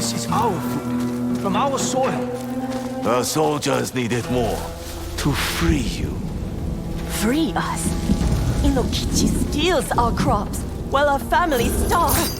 This is our food, from our soil. The soldiers need it more, to free you. Free us? Inokichi steals our crops, while our families starve.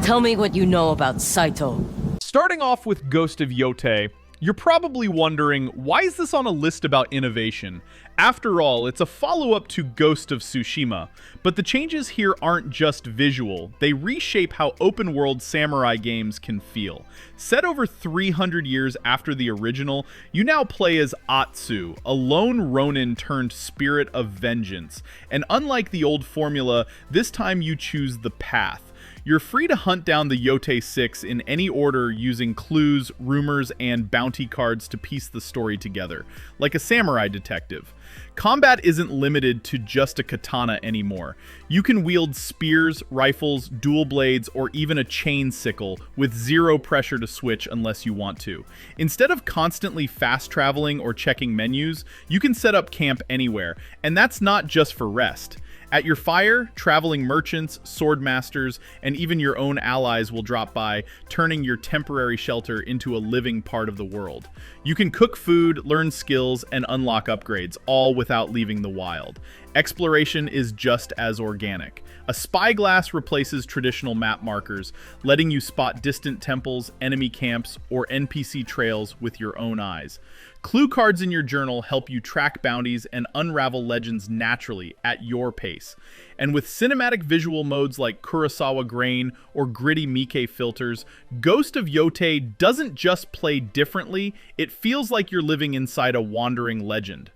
Tell me what you know about Saito. Starting off with Ghost of Yōtei, you're probably wondering, why is this on a list about innovation? After all, it's a follow-up to Ghost of Tsushima, but the changes here aren't just visual, they reshape how open-world samurai games can feel. Set over 300 years after the original, you now play as Atsu, a lone ronin turned spirit of vengeance, and unlike the old formula, this time you choose the path. You're free to hunt down the Yōtei 6 in any order using clues, rumors, and bounty cards to piece the story together, like a samurai detective. Combat isn't limited to just a katana anymore. You can wield spears, rifles, dual blades, or even a chain sickle with zero pressure to switch unless you want to. Instead of constantly fast traveling or checking menus, you can set up camp anywhere, and that's not just for rest. At your fire, traveling merchants, sword masters, and even your own allies will drop by, turning your temporary shelter into a living part of the world. You can cook food, learn skills, and unlock upgrades, all without leaving the wild. Exploration is just as organic. A spyglass replaces traditional map markers, letting you spot distant temples, enemy camps, or NPC trails with your own eyes. Clue cards in your journal help you track bounties and unravel legends naturally at your pace. And with cinematic visual modes like Kurosawa grain or gritty Miike filters, Ghost of Yōtei doesn't just play differently, it feels like you're living inside a wandering legend.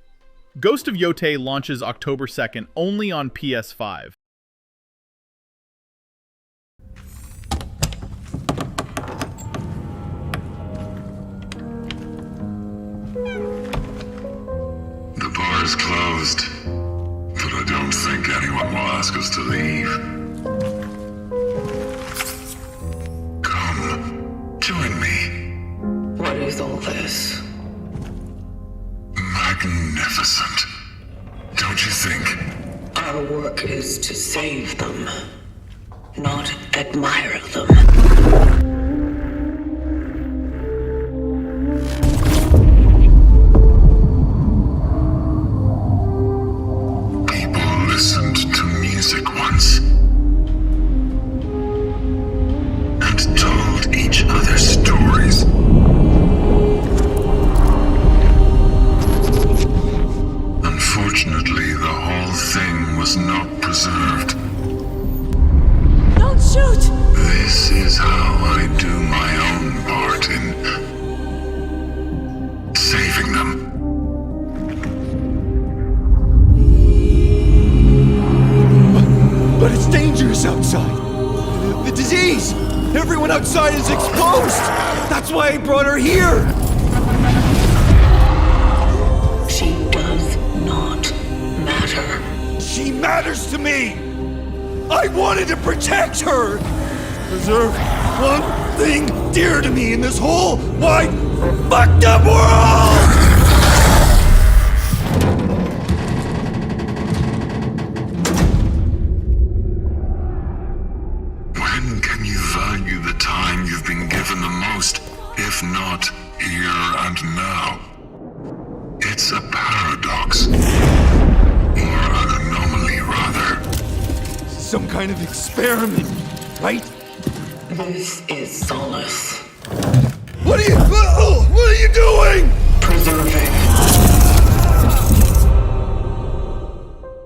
Ghost of Yōtei launches October 2nd only on PS5. The bar is closed, but I don't think anyone will ask us to leave. Come, join me. What is all this? Magnificent. Don't you think? Our work is to save them, not admire them. Listened to music once and told each other stories. Unfortunately, the whole thing was not preserved. Don't shoot! This is how I do my own part in saving them. But it's dangerous outside. The disease! Everyone outside is exposed! That's why I brought her here! She does not matter. She matters to me! I wanted to protect her! Preserve one thing dear to me in this whole wide, fucked up world! When can you value the time you've been given the most, if not here and now? It's a paradox. Or an anomaly, rather. Some kind of experiment, right? This is solace. What are you doing? Preserving.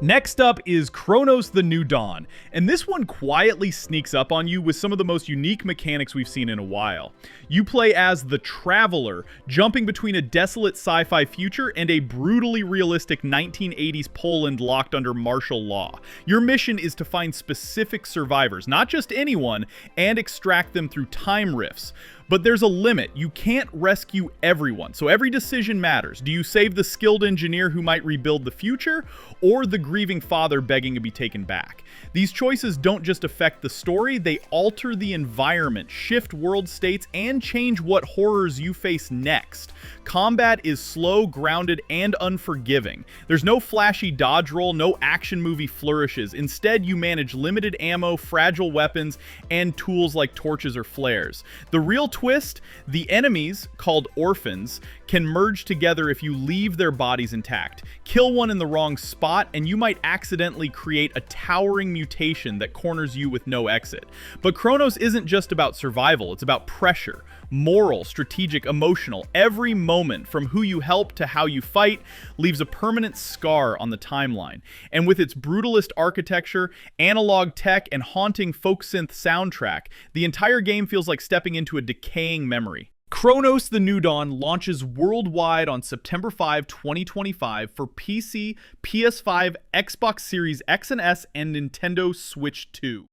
Next up is Cronos the New Dawn, and this one quietly sneaks up on you with some of the most unique mechanics we've seen in a while. You play as the Traveler, jumping between a desolate sci-fi future and a brutally realistic 1980s Poland locked under martial law. Your mission is to find specific survivors, not just anyone, and extract them through time rifts. But there's a limit. You can't rescue everyone, so every decision matters. Do you save the skilled engineer who might rebuild the future, or the grieving father begging to be taken back? These choices don't just affect the story, they alter the environment, shift world states, and change what horrors you face next. Combat is slow, grounded, and unforgiving. There's no flashy dodge roll, no action movie flourishes. Instead, you manage limited ammo, fragile weapons, and tools like torches or flares. The real twist, the enemies, called orphans, can merge together if you leave their bodies intact. Kill one in the wrong spot, and you might accidentally create a towering mutation that corners you with no exit. But Cronos isn't just about survival, it's about pressure. Moral, strategic, emotional. Every moment, from who you help to how you fight, leaves a permanent scar on the timeline. And with its brutalist architecture, analog tech, and haunting folk synth soundtrack, the entire game feels like stepping into a decaying memory. Cronos the New Dawn launches worldwide on September 5, 2025 for PC, PS5, Xbox Series X and S, and Nintendo Switch 2.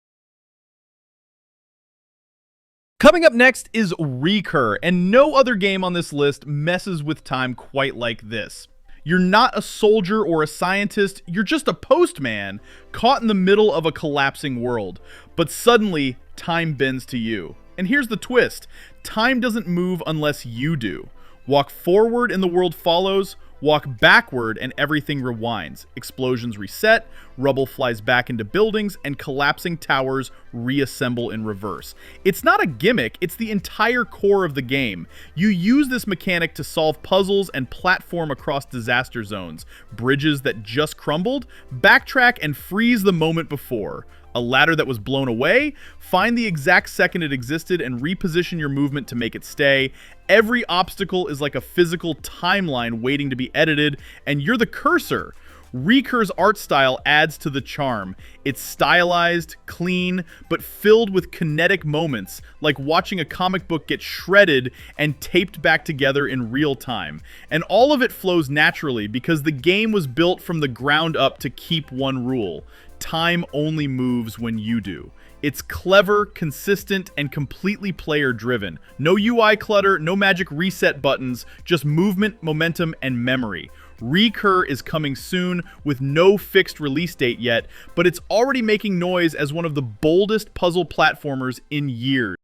Coming up next is RECUR, and no other game on this list messes with time quite like this. You're not a soldier or a scientist, you're just a postman caught in the middle of a collapsing world. But suddenly, time bends to you. And here's the twist. Time doesn't move unless you do. Walk forward and the world follows. Walk backward and everything rewinds. Explosions reset, rubble flies back into buildings, and collapsing towers reassemble in reverse. It's not a gimmick, it's the entire core of the game. You use this mechanic to solve puzzles and platform across disaster zones. Bridges that just crumbled, backtrack and freeze the moment before. A ladder that was blown away, find the exact second it existed and reposition your movement to make it stay. Every obstacle is like a physical timeline waiting to be edited, and you're the cursor. RECUR's art style adds to the charm. It's stylized, clean, but filled with kinetic moments, like watching a comic book get shredded and taped back together in real time. And all of it flows naturally because the game was built from the ground up to keep one rule. Time only moves when you do. It's clever, consistent, and completely player-driven. No UI clutter, no magic reset buttons, just movement, momentum, and memory. RECUR is coming soon with no fixed release date yet, but it's already making noise as one of the boldest puzzle platformers in years.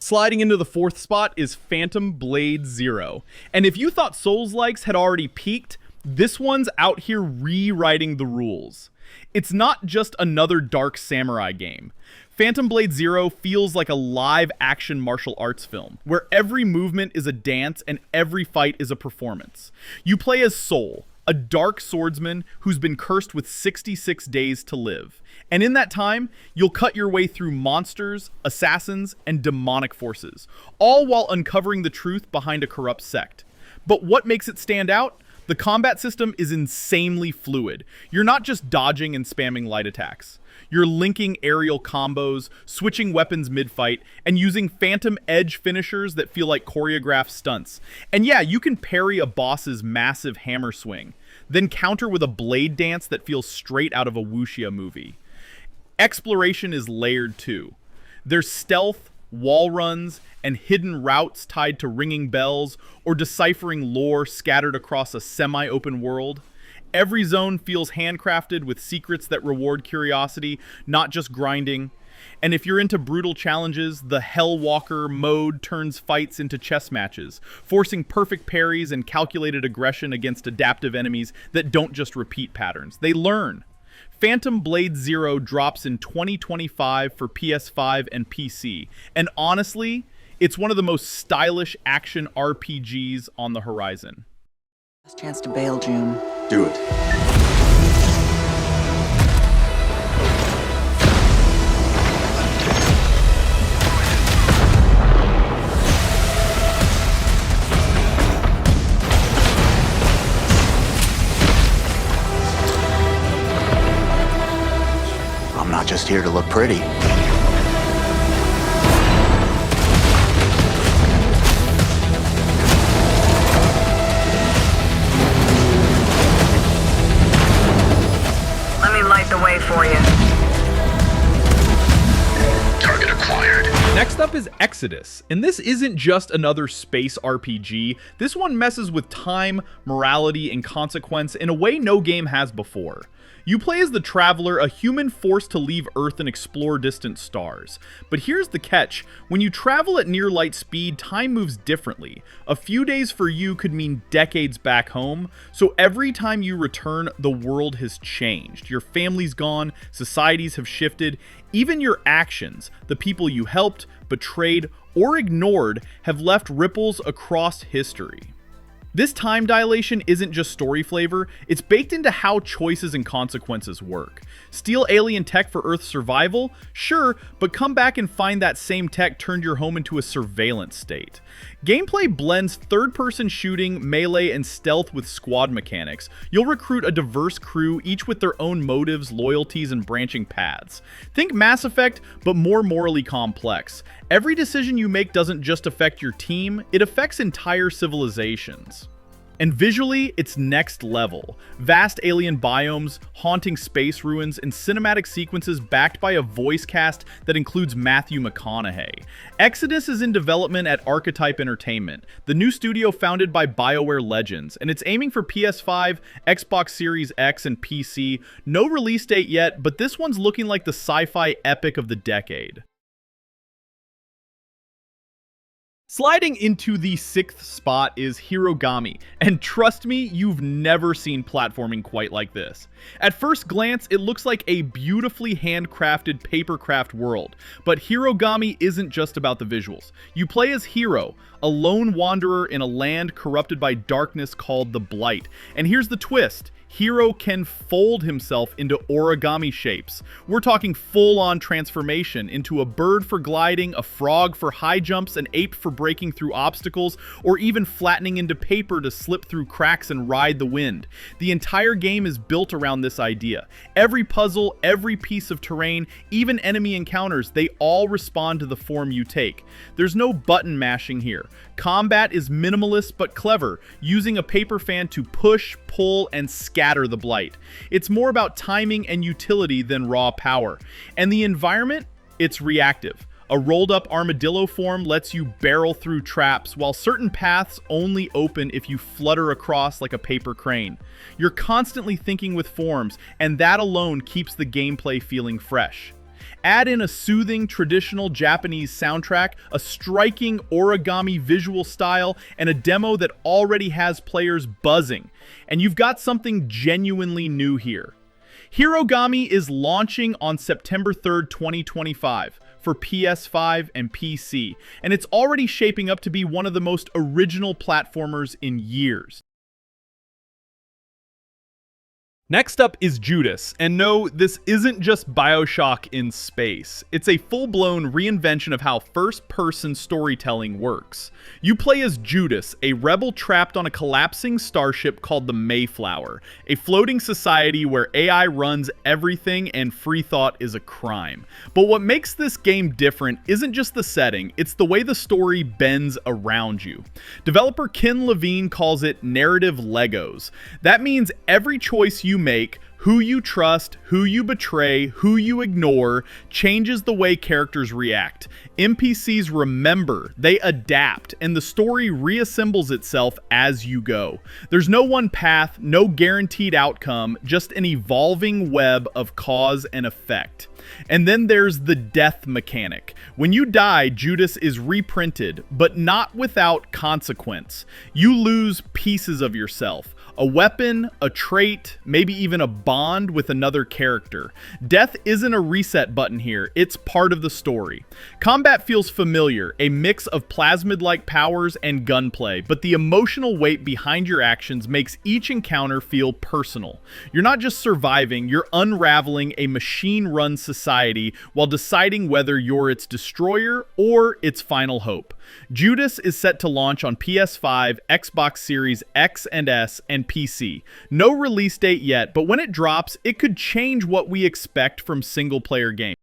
Sliding into the fourth spot is Phantom Blade Zero. And if you thought Souls-likes had already peaked, this one's out here rewriting the rules. It's not just another dark samurai game. Phantom Blade Zero feels like a live-action martial arts film, where every movement is a dance and every fight is a performance. You play as Soul, a dark swordsman who's been cursed with 66 days to live. And in that time, you'll cut your way through monsters, assassins, and demonic forces, all while uncovering the truth behind a corrupt sect. But what makes it stand out? The combat system is insanely fluid. You're not just dodging and spamming light attacks. You're linking aerial combos, switching weapons mid-fight, and using phantom edge finishers that feel like choreographed stunts. And yeah, you can parry a boss's massive hammer swing, then counter with a blade dance that feels straight out of a wuxia movie. Exploration is layered too. There's stealth, wall runs, and hidden routes tied to ringing bells or deciphering lore scattered across a semi-open world. Every zone feels handcrafted with secrets that reward curiosity, not just grinding. And if you're into brutal challenges, the Hellwalker mode turns fights into chess matches, forcing perfect parries and calculated aggression against adaptive enemies that don't just repeat patterns. They learn. Phantom Blade Zero drops in 2025 for PS5 and PC, and honestly, it's one of the most stylish action RPGs on the horizon. Last chance to bail, June. Do it. I'm not just here to look pretty. Let me light the way for you. Target acquired. Next up is Exodus, and this isn't just another space RPG. This one messes with time, morality, and consequence in a way no game has before. You play as the Traveler, a human forced to leave Earth and explore distant stars. But here's the catch. When you travel at near light speed, time moves differently. A few days for you could mean decades back home, so every time you return, the world has changed. Your family's gone, societies have shifted, even your actions, the people you helped, betrayed, or ignored, have left ripples across history. This time dilation isn't just story flavor, it's baked into how choices and consequences work. Steal alien tech for Earth's survival? Sure, but come back and find that same tech turned your home into a surveillance state. Gameplay blends third-person shooting, melee, and stealth with squad mechanics. You'll recruit a diverse crew, each with their own motives, loyalties, and branching paths. Think Mass Effect, but more morally complex. Every decision you make doesn't just affect your team, it affects entire civilizations. And visually, it's next level. Vast alien biomes, haunting space ruins, and cinematic sequences backed by a voice cast that includes Matthew McConaughey. Exodus is in development at Archetype Entertainment, the new studio founded by BioWare legends, and it's aiming for PS5, Xbox Series X, and PC. No release date yet, but this one's looking like the sci-fi epic of the decade. Sliding into the sixth spot is Hirogami, and trust me, you've never seen platforming quite like this. At first glance, it looks like a beautifully handcrafted papercraft world, but Hirogami isn't just about the visuals. You play as Hiro, a lone wanderer in a land corrupted by darkness called the Blight. And here's the twist. Hiro can fold himself into origami shapes. We're talking full-on transformation into a bird for gliding, a frog for high jumps, an ape for breaking through obstacles, or even flattening into paper to slip through cracks and ride the wind. The entire game is built around this idea. Every puzzle, every piece of terrain, even enemy encounters, they all respond to the form you take. There's no button mashing here. Combat is minimalist but clever, using a paper fan to push, pull, and scatter the Blight. It's more about timing and utility than raw power. And the environment? It's reactive. A rolled up armadillo form lets you barrel through traps, while certain paths only open if you flutter across like a paper crane. You're constantly thinking with forms, and that alone keeps the gameplay feeling fresh. Add in a soothing traditional Japanese soundtrack, a striking origami visual style, and a demo that already has players buzzing, and you've got something genuinely new here. Hirogami is launching on September 3rd, 2025 for PS5 and PC, and it's already shaping up to be one of the most original platformers in years. Next up is Judas, and no, this isn't just BioShock in space. It's a full-blown reinvention of how first-person storytelling works. You play as Judas, a rebel trapped on a collapsing starship called the Mayflower, a floating society where AI runs everything and free thought is a crime. But what makes this game different isn't just the setting, it's the way the story bends around you. Developer Ken Levine calls it narrative Legos. That means every choice you make, who you trust, who you betray, who you ignore, changes the way characters react. NPCs remember, they adapt, and the story reassembles itself as you go. There's no one path, no guaranteed outcome, just an evolving web of cause and effect. And then there's the death mechanic. When you die, Judas is reprinted, but not without consequence. You lose pieces of yourself. A weapon, a trait, maybe even a bond with another character. Death isn't a reset button here, it's part of the story. Combat feels familiar, a mix of plasmid-like powers and gunplay, but the emotional weight behind your actions makes each encounter feel personal. You're not just surviving, you're unraveling a machine-run society while deciding whether you're its destroyer or its final hope. Judas is set to launch on PS5, Xbox Series X and S, and PC. No release date yet, but when it drops, it could change what we expect from single-player games.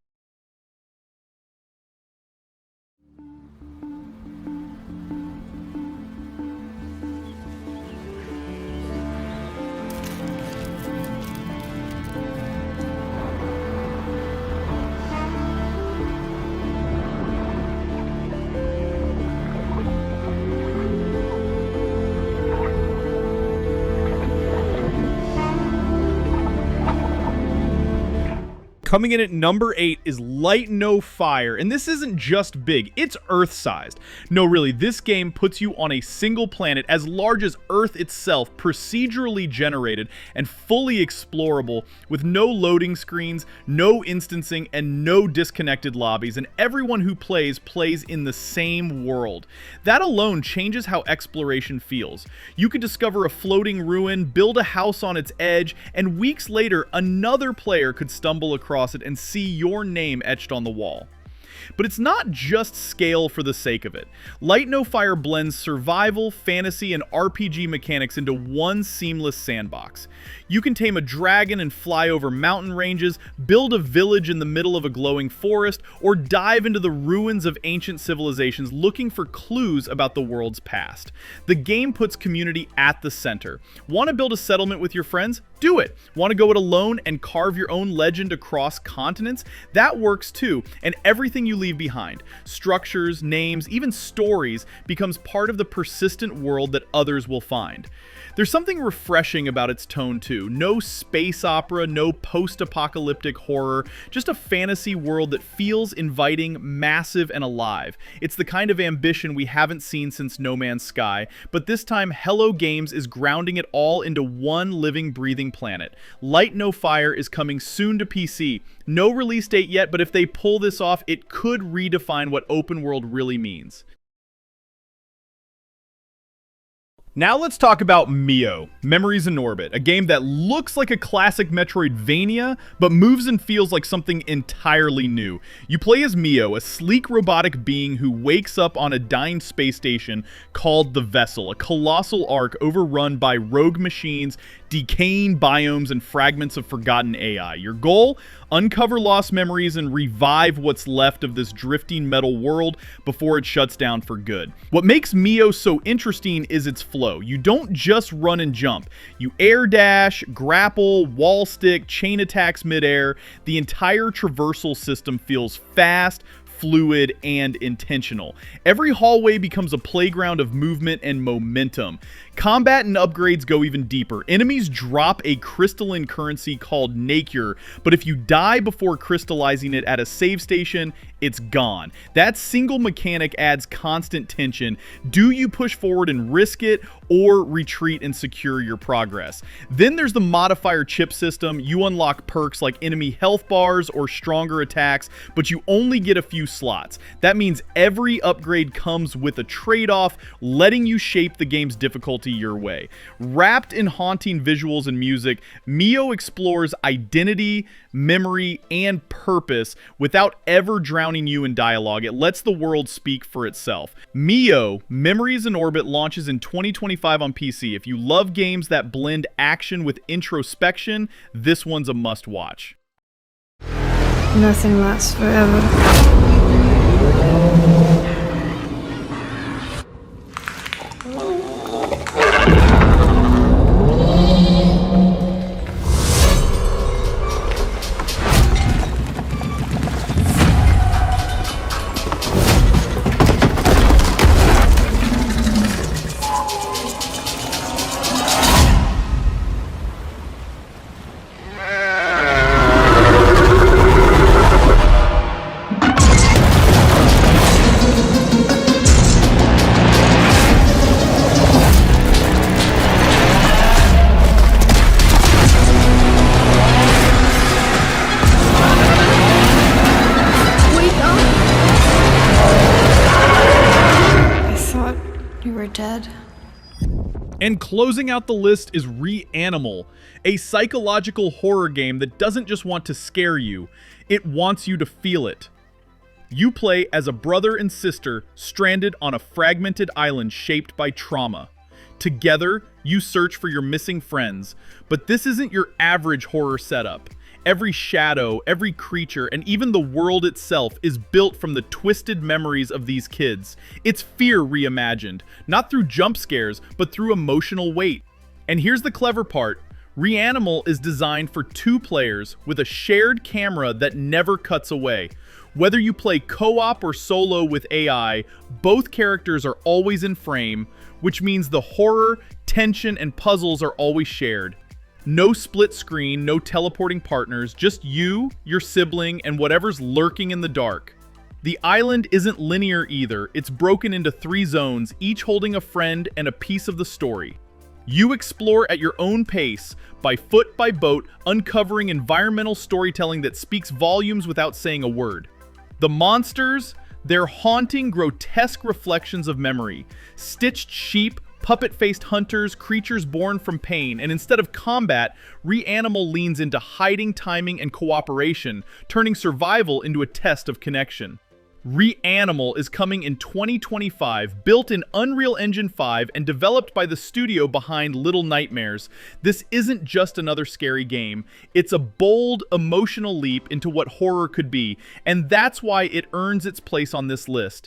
Coming in at number 8 is Light No Fire, and this isn't just big, it's Earth-sized. No, really, this game puts you on a single planet as large as Earth itself, procedurally generated and fully explorable, with no loading screens, no instancing, and no disconnected lobbies, and everyone who plays in the same world. That alone changes how exploration feels. You could discover a floating ruin, build a house on its edge, and weeks later, another player could stumble across it and see your name etched on the wall. But it's not just scale for the sake of it. Light No Fire blends survival, fantasy, and RPG mechanics into one seamless sandbox. You can tame a dragon and fly over mountain ranges, build a village in the middle of a glowing forest, or dive into the ruins of ancient civilizations looking for clues about the world's past. The game puts community at the center. Want to build a settlement with your friends? Do it. Want to go it alone and carve your own legend across continents? That works too, and everything you leave behind, structures, names, even stories, becomes part of the persistent world that others will find. There's something refreshing about its tone too. No space opera, no post-apocalyptic horror, just a fantasy world that feels inviting, massive, and alive. It's the kind of ambition we haven't seen since No Man's Sky, but this time Hello Games is grounding it all into one living, breathing planet. Light No Fire is coming soon to PC. No release date yet, but if they pull this off, it could redefine what open world really means. Now let's talk about Mio, Memories in Orbit, a game that looks like a classic Metroidvania, but moves and feels like something entirely new. You play as Mio, a sleek robotic being who wakes up on a dying space station called the Vessel, a colossal ark overrun by rogue machines, decaying biomes, and fragments of forgotten AI. Your goal? Uncover lost memories and revive what's left of this drifting metal world before it shuts down for good. What makes Mio so interesting is its flow. You don't just run and jump. You air dash, grapple, wall stick, chain attacks midair. The entire traversal system feels fast, fluid, and intentional. Every hallway becomes a playground of movement and momentum. Combat and upgrades go even deeper. Enemies drop a crystalline currency called RECUR, but if you die before crystallizing it at a save station, it's gone. That single mechanic adds constant tension. Do you push forward and risk it, or retreat and secure your progress? Then there's the modifier chip system. You unlock perks like enemy health bars or stronger attacks, but you only get a few slots. That means every upgrade comes with a trade-off, letting you shape the game's difficulty your way. Wrapped in haunting visuals and music, Mio explores identity, memory, and purpose without ever drowning you in dialogue. It lets the world speak for itself. Mio, Memories in Orbit launches in 2025 on PC. If you love games that blend action with introspection, this one's a must-watch. Nothing lasts forever. Dead. And closing out the list is REANIMAL, a psychological horror game that doesn't just want to scare you, it wants you to feel it. You play as a brother and sister stranded on a fragmented island shaped by trauma. Together, you search for your missing friends, but this isn't your average horror setup. Every shadow, every creature, and even the world itself is built from the twisted memories of these kids. It's fear reimagined, not through jump scares, but through emotional weight. And here's the clever part. REANIMAL is designed for 2 players with a shared camera that never cuts away. Whether you play co-op or solo with AI, both characters are always in frame, which means the horror, tension, and puzzles are always shared. No split screen, no teleporting partners, just you, your sibling, and whatever's lurking in the dark. The island isn't linear either. It's broken into 3 zones, each holding a friend and a piece of the story. You explore at your own pace, by foot, by boat, uncovering environmental storytelling that speaks volumes without saying a word. The monsters, they're haunting, grotesque reflections of memory. Stitched sheep, puppet-faced hunters, creatures born from pain, and instead of combat, REANIMAL leans into hiding, timing, and cooperation, turning survival into a test of connection. REANIMAL is coming in 2025, built in Unreal Engine 5 and developed by the studio behind Little Nightmares. This isn't just another scary game, it's a bold, emotional leap into what horror could be, and that's why it earns its place on this list.